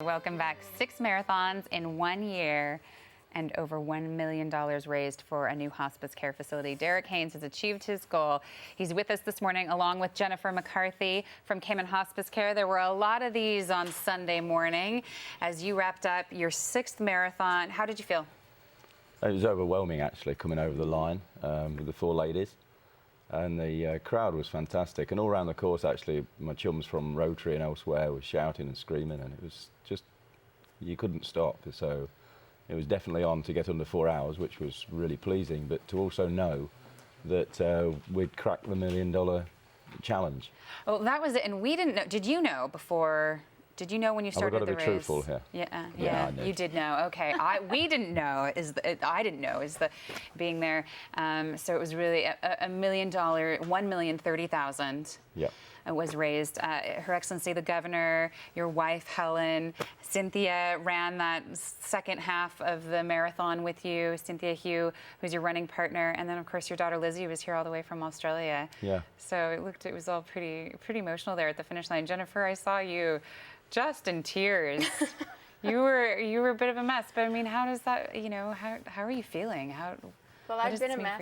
Welcome back. 6 marathons in 1 year and over $1 million raised for a new hospice care facility. Derek Haynes has achieved his goal. He's with us this morning along with Jennifer McCarthy from Cayman Hospice Care. There were a lot of these on Sunday morning as you wrapped up your 6th marathon. How did you feel? It was overwhelming, actually, coming over the line with the 4 ladies. And the crowd was fantastic. And all around the course, actually, my chums from Rotary and elsewhere were shouting and screaming. And it was just, you couldn't stop. So it was definitely on to get under 4 hours, which was really pleasing. But to also know that we'd cracked the $1 million challenge. Well, that was it. And we didn't know. Did you know before? Did you know when you started the race? I've got to be truthful here. Yeah, you did know. Okay, we didn't know. I didn't know is the being there. So it was really $1 million, $1,030,000. Yeah. Was raised. Her Excellency the Governor, your wife Helen, Cynthia ran that second half of the marathon with you. Cynthia Hugh, who's your running partner, and then of course your daughter Lizzie was here all the way from Australia. Yeah. So it was all pretty emotional there at the finish line. Jennifer, I saw you just in tears. you were a bit of a mess, but I mean, how does that, how are you feeling? Well, I've been a mess.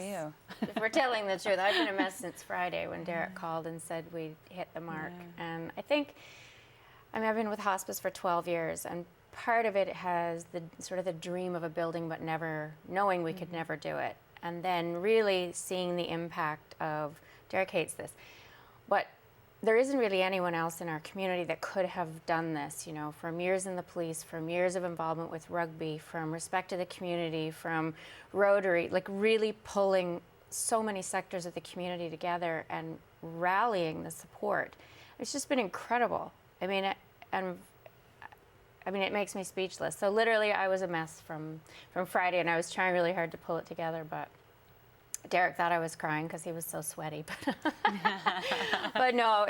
If we're telling the truth, I've been a mess since Friday when Derek called and said we hit the mark. Yeah. And I think, I've been with hospice for 12 years, and part of it has the sort of the dream of a building, but never knowing we could never do it. And then really seeing the impact of, Derek hates this, but there isn't really anyone else in our community that could have done this, from years in the police, from years of involvement with rugby, from respect to the community, from Rotary, like really pulling so many sectors of the community together and rallying the support. It's just been incredible. It makes me speechless. So literally I was a mess from Friday, and I was trying really hard to pull it together, but Derek thought I was crying because he was so sweaty. But no,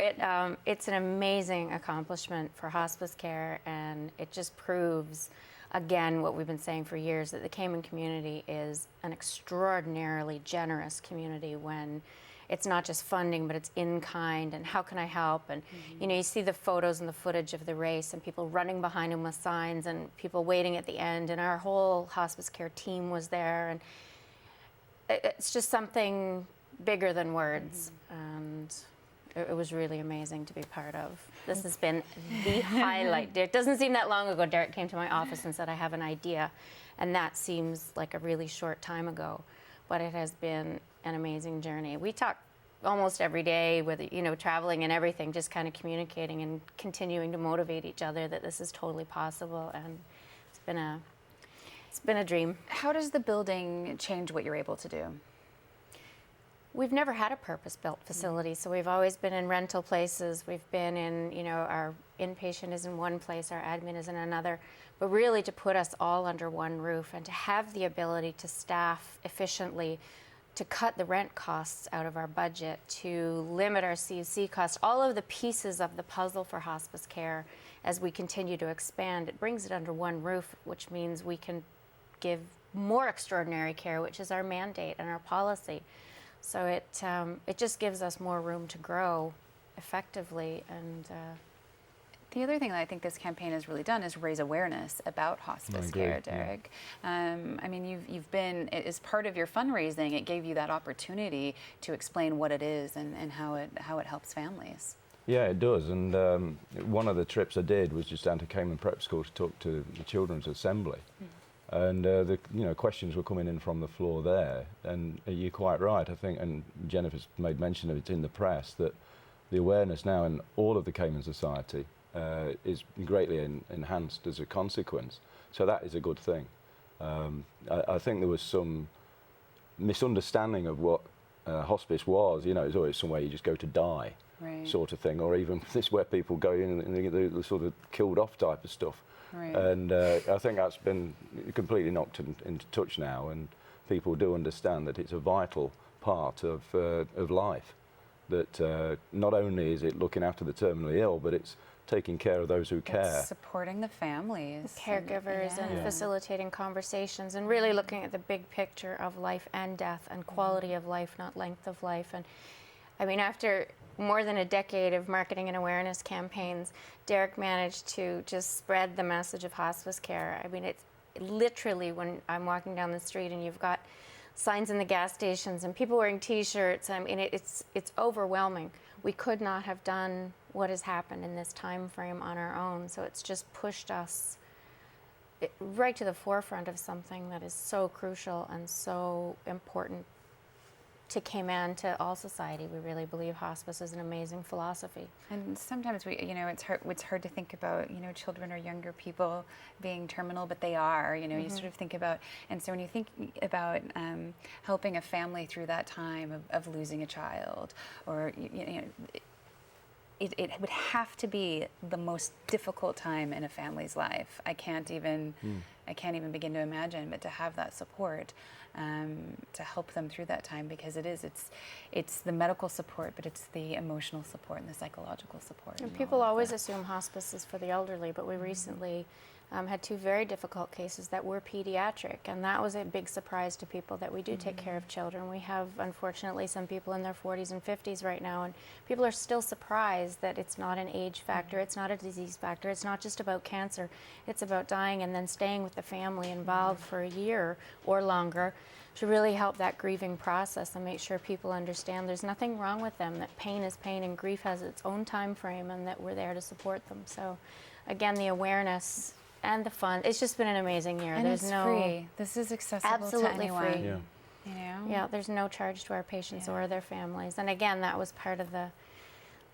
it's an amazing accomplishment for hospice care, and it just proves, again, what we've been saying for years, that the Cayman community is an extraordinarily generous community when it's not just funding, but it's in kind, and how can I help? And you see the photos and the footage of the race and people running behind him with signs and people waiting at the end, and our whole hospice care team was there. And it's just something bigger than words, and it was really amazing to be part of. This has been the highlight. It doesn't seem that long ago Derek came to my office and said, I have an idea, and that seems like a really short time ago, but it has been an amazing journey. We talk almost every day, with traveling and everything, just kind of communicating and continuing to motivate each other that this is totally possible, and it's been a dream. How does the building change what you're able to do? We've never had a purpose-built facility, so we've always been in rental places. We've been in, our inpatient is in one place, our admin is in another, but really to put us all under one roof and to have the ability to staff efficiently, to cut the rent costs out of our budget, to limit our CUC costs, all of the pieces of the puzzle for hospice care as we continue to expand, it brings it under one roof, which means we can give more extraordinary care, which is our mandate and our policy. So it just gives us more room to grow effectively. And the other thing that I think this campaign has really done is raise awareness about hospice care, Derek. Yeah. You've been, as part of your fundraising, it gave you that opportunity to explain what it is and how it helps families. Yeah, it does. And one of the trips I did was just down to Cayman Prep School to talk to the Children's Assembly. And the questions were coming in from the floor there, and you're quite right, I think, and Jennifer's made mention of it in the press, that the awareness now in all of the Cayman society is greatly enhanced as a consequence. So that is a good thing. I think there was some misunderstanding of what hospice was. It's always somewhere you just go to die, right, sort of thing, or even this where people go in and the sort of killed off type of stuff. Right. And I think that's been completely knocked into touch now, and people do understand that it's a vital part of life. That not only is it looking after the terminally ill, but it's taking care of those who care. It's supporting the families. The caregivers and facilitating conversations and really looking at the big picture of life and death and quality of life, not length of life. And I mean, after more than a decade of marketing and awareness campaigns, Derek managed to just spread the message of hospice care. I mean, it's literally when I'm walking down the street and you've got signs in the gas stations and people wearing T-shirts. I mean, it's overwhelming. We could not have done what has happened in this time frame on our own. So it's just pushed us right to the forefront of something that is so crucial and so important to Cayman, to all society. We really believe hospice is an amazing philosophy. And sometimes it's hard to think about, children or younger people being terminal, but they are, you sort of think about, and so when you think about helping a family through that time of losing a child, or, it would have to be the most difficult time in a family's life. I can't even begin to imagine, but to have that support, to help them through that time, because it's the medical support, but it's the emotional support and the psychological support. And people always assume hospice is for the elderly, but we recently had two very difficult cases that were pediatric, and that was a big surprise to people, that we do take care of children. We have, unfortunately, some people in their 40s and 50s right now, and people are still surprised that it's not an age factor, it's not a disease factor, it's not just about cancer, it's about dying and then staying with the family involved for a year or longer to really help that grieving process and make sure people understand there's nothing wrong with them, that pain is pain and grief has its own time frame, and that we're there to support them. So again, the awareness and the fun. It's just been an amazing year. And it's free. This is accessible absolutely to anyone. Free. Yeah, there's no charge to our patients or their families. And again, that was part of the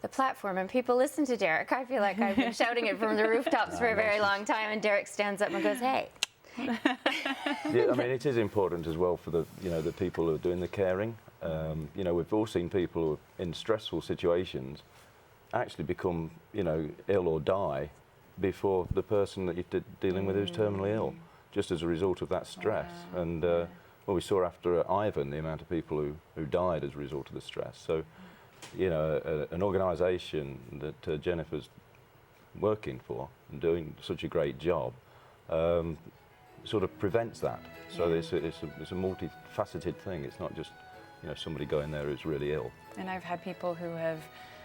platform. And people listen to Derek. I feel like I've been shouting it from the rooftops for a very long time, and Derek stands up and goes, "Hey." Yeah, I mean, it is important as well for the the people who are doing the caring. We've all seen people who are in stressful situations actually become ill or die before the person that you're dealing with who's terminally ill, just as a result of that stress. Wow. And well, we saw after Ivan the amount of people who died as a result of the stress. So, an organisation that Jennifer's working for and doing such a great job sort of prevents that. So it's a multifaceted thing. It's not just somebody going there who's really ill. And I've had people who have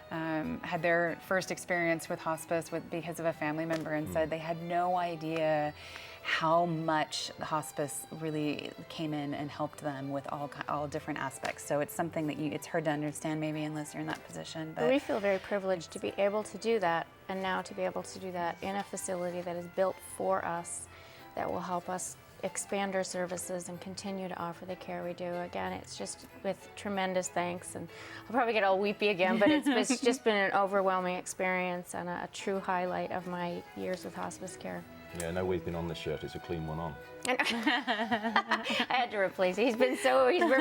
had their first experience with hospice because of a family member, and said they had no idea how much the hospice really came in and helped them with all different aspects. So it's something that it's hard to understand maybe unless you're in that position. But we feel very privileged to be able to do that, and now to be able to do that in a facility that is built for us, that will help us expand our services and continue to offer the care we do. Again, it's just with tremendous thanks, and I'll probably get all weepy again, but it's just been an overwhelming experience and a true highlight of my years with hospice care. Yeah, no weeping on the shirt, it's a clean one on. I had to replace it. He's been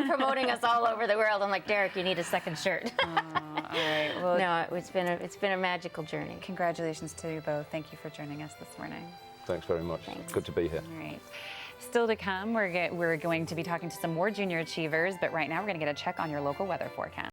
promoting us all over the world. I'm like, Derek, you need a second shirt. All right. Well, no, it's been a magical journey. Congratulations to you both. Thank you for joining us this morning. Thanks very much. Thanks. Good to be here. All right. Still to come, we're going to be talking to some more junior achievers, but right now we're going to get a check on your local weather forecast.